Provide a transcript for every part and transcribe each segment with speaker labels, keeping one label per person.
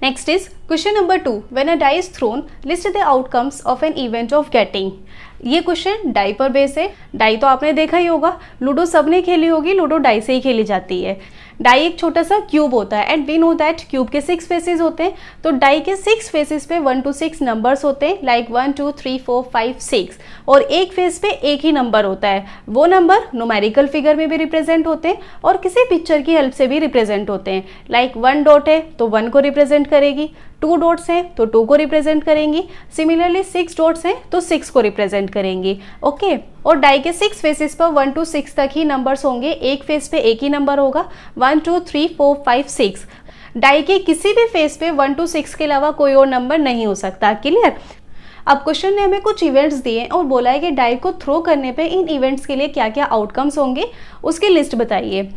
Speaker 1: Next is question number 2. When a die is thrown, list the outcomes of an event of getting. ये question die पर base है। Die तो आपने देखा ही होगा, लूडो सबने खेली होगी, लूडो डाई से ही खेली जाती है। डाई एक छोटा सा क्यूब होता है and we know that cube के 6 फेसेस होते हैं। तो डाई के 6 फेसेस पे 1 to 6 नंबर्स होते हैं, लाइक 1 2 3 4 5 6, और एक फेस पे एक ही नंबर होता है। वो नंबर न्यूमेरिकल फिगर में भी रिप्रेजेंट होते हैं और किसी पिक्चर की हेल्प से भी रिप्रेजेंट होते हैं। लाइक 1 डॉट है तो 1 को रिप्रेजेंट करेगी, 2 डॉट्स हैं तो 2 को रिप्रेजेंट करेंगी, सिमिलरली 6 डॉट्स हैं तो 6 को रिप्रेजेंट करेंगी। ओके, और डाई के 6 फेसेस पर 1 to 6 तक ही नंबर्स होंगे, एक फेस पे एक ही नंबर होगा, 1 2 3 4 5 6। डाई के किसी भी फेस पे 1 to 6 के अलावा कोई और नंबर नहीं हो सकता। क्लियर? अब क्वेश्चन ने हमें कुछ इवेंट्स दिए और बोला है कि डाई को थ्रो करने पे इन इवेंट्स के लिए क्या क्या आउटकम्स होंगे, उसकी लिस्ट बताइए।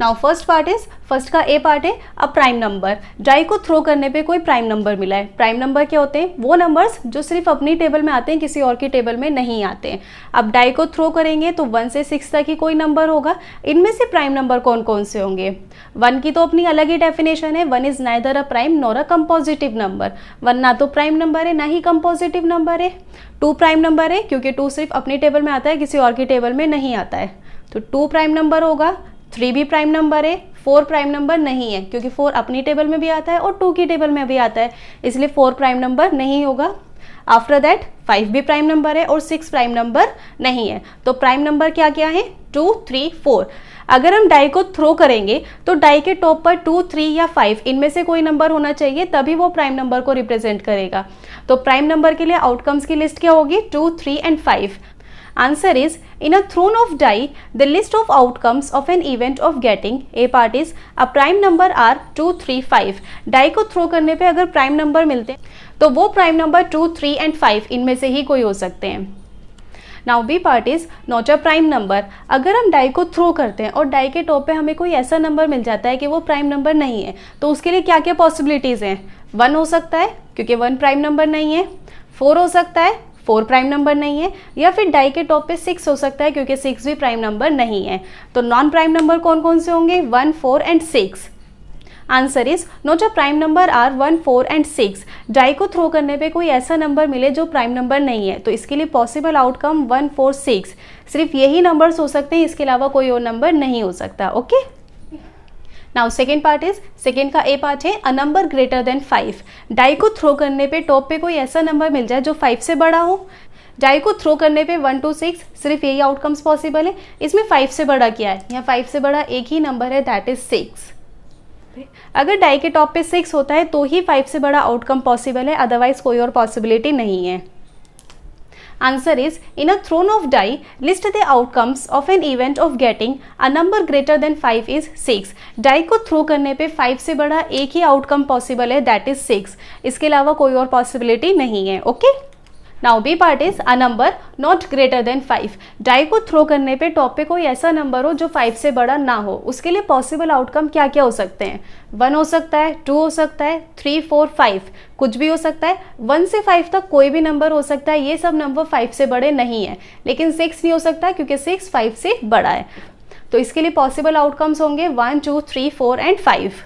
Speaker 1: नाउ फर्स्ट का ए पार्ट है अ प्राइम नंबर। डाई को थ्रो करने पे कोई प्राइम नंबर मिला है। प्राइम नंबर क्या होते हैं? वो नंबर्स जो सिर्फ अपनी टेबल में आते हैं, किसी और की टेबल में नहीं आते हैं। अब डाई को थ्रो करेंगे तो 1 से 6 तक ही कोई नंबर होगा। इनमें से प्राइम नंबर कौन कौन से होंगे? 1 की तो अपनी अलग ही डेफिनेशन है, 1 is neither a prime nor a compositive number. 1 ना तो प्राइम नंबर है ना ही कंपोजिटिव नंबर है। 2 प्राइम नंबर है क्योंकि 2 सिर्फ अपनी टेबल में आता है, किसी और की टेबल में नहीं आता है, तो 2 प्राइम नंबर होगा। 3 भी प्राइम नंबर है। 4 प्राइम नंबर नहीं है क्योंकि 4 अपनी टेबल में भी आता है और 2 की टेबल में भी आता है, इसलिए 4 प्राइम नंबर नहीं होगा। आफ्टर दैट 5 भी प्राइम नंबर है और 6 प्राइम नंबर नहीं है। तो प्राइम नंबर क्या क्या है? 2 3 4। अगर हम डाई को थ्रो करेंगे तो डाई के टॉप पर 2 3 या 5 इनमें से कोई नंबर होना चाहिए, तभी वो प्राइम नंबर को रिप्रेजेंट करेगा। तो प्राइम नंबर के लिए आउटकम्स की लिस्ट क्या होगी? 2 3 and 5। Answer is, in a thrown of die, the list of outcomes of an event of getting a part is a prime number are 2 3 5। Die को throw करने पे अगर प्राइम नंबर मिलते हैं तो वो प्राइम नंबर 2 3 एंड 5 इनमें से ही कोई हो सकते हैं। Now B part is not a prime number. अगर हम डाई को थ्रो करते हैं और डाई के टॉप पे हमें कोई ऐसा नंबर मिल जाता है कि वो प्राइम नंबर नहीं है, तो उसके लिए क्या क्या पॉसिबिलिटीज़ हैं? 1 हो सकता है क्योंकि 1 प्राइम नंबर नहीं है, 4 हो सकता है, 4 प्राइम नंबर नहीं है, या फिर डाई के टॉप पे 6 हो सकता है क्योंकि 6 भी प्राइम नंबर नहीं है। तो नॉन प्राइम नंबर कौन कौन से होंगे? 1 4 and 6। Answer is not a prime number are 1 4 and 6। Die को थ्रो करने पे कोई ऐसा नंबर मिले जो प्राइम नंबर नहीं है, तो इसके लिए पॉसिबल आउटकम 1 4 6। सिर्फ यही नंबर्स हो सकते हैं, इसके अलावा कोई और नंबर नहीं हो सकता। Okay, now second part is, second का ए पार्ट है a number greater than 5। Die को थ्रो करने पे टॉप पे कोई ऐसा नंबर मिल जाए जो 5 से बड़ा हो। डाई को थ्रो करने पे 1 to 6 सिर्फ यही आउटकम्स पॉसिबल है। इसमें 5 से बड़ा क्या है? यहाँ 5 से बड़ा एक ही नंबर है, दैट इज 6। अगर डाई के टॉप पे 6 होता है तो ही 5 से बड़ा आउटकम पॉसिबल है, अदरवाइज कोई और पॉसिबिलिटी नहीं है। Answer is, in a thrown of die, list the outcomes of an event of getting a number greater than 5 is 6। Die को थ्रो करने पे 5 से बड़ा एक ही आउटकम पॉसिबल है, दैट इज 6। इसके अलावा कोई और पॉसिबिलिटी नहीं है। Okay, now B part is a number not greater than 5। Die को थ्रो करने पे टॉप पे कोई ऐसा नंबर हो जो 5 से बड़ा ना हो। उसके लिए पॉसिबल आउटकम क्या क्या हो सकते हैं? 1 हो सकता है, 2 हो सकता है, 3 4 5, कुछ भी हो सकता है। 1 से 5 तक कोई भी नंबर हो सकता है, ये सब नंबर 5 से बड़े नहीं है। लेकिन 6 नहीं हो सकता क्योंकि 6 5 से बड़ा है। तो इसके लिए पॉसिबल आउटकम्स होंगे 1 2 3 4 and 5।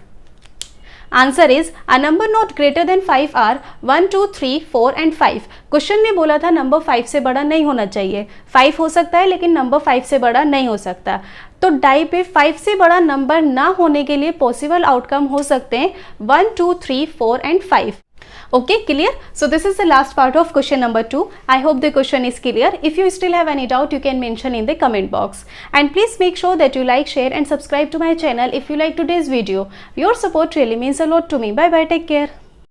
Speaker 1: Answer is a number not greater than 5 are 1 2 3 4 and 5। Question ने बोला था नंबर 5 से बड़ा नहीं होना चाहिए। 5 हो सकता है लेकिन नंबर 5 से बड़ा नहीं हो सकता। तो डाई पे 5 से बड़ा नंबर ना होने के लिए पॉसिबल आउटकम हो सकते हैं 1 2 3 4 and 5। Okay, clear? So this is the last part of question number 2. I hope the question is clear. If you still have any doubt, you can mention in the comment box. And please make sure that you like, share and subscribe to my channel if you like today's video. Your support really means a lot to me. Bye bye, take care.